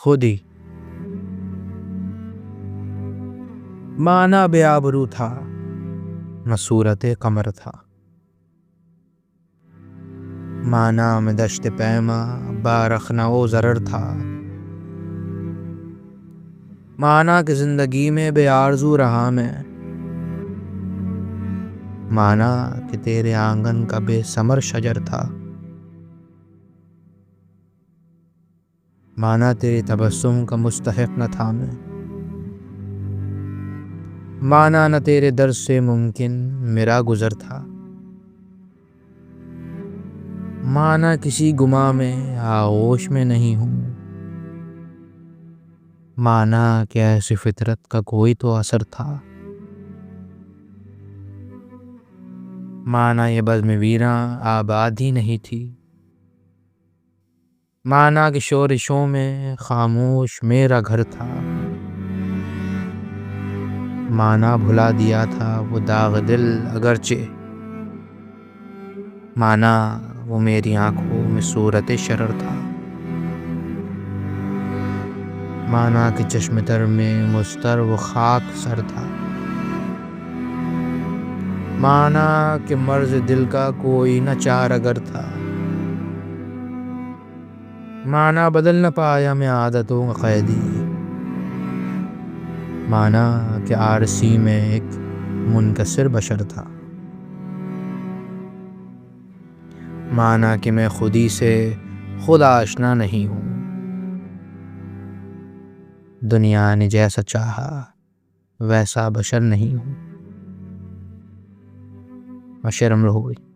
खुद ही। माना बेआबरू था, न सूरत कमर था। माना में दश्त पैमा, बारखना ओ ज़रर था। माना कि ज़िंदगी में बेआरज़ू रहा मैं। माना कि तेरे आंगन का बेसमर शजर था। माना तेरे तबस्सुम का मुस्तहिक़ न था मैं। माना न तेरे दर से मुमकिन मेरा गुज़र था। माना किसी गुमा में आगोश में नहीं हूँ। माना कि ऐसी फितरत का कोई तो असर था। माना ये बज़्म वीरां आबाद ही नहीं थी। माना कि शोरिशों में खामोश मेरा घर था। माना भुला दिया था वो दाग दिल अगरचे। माना वो मेरी आंखों में सूरत शरर था। माना कि चश्म तर में मुस्तर वो खाक सर था। माना कि मर्ज दिल का कोई न चार अगर था। माना बदल न पाया मैं आदतों का कैदी। माना कि आरसी में एक मुनकसिर बशर था। माना कि मैं खुदी से खुद आशना नहीं हूँ। दुनिया ने जैसा चाहा वैसा बशर नहीं हूँ। मैं शर्म हो गई।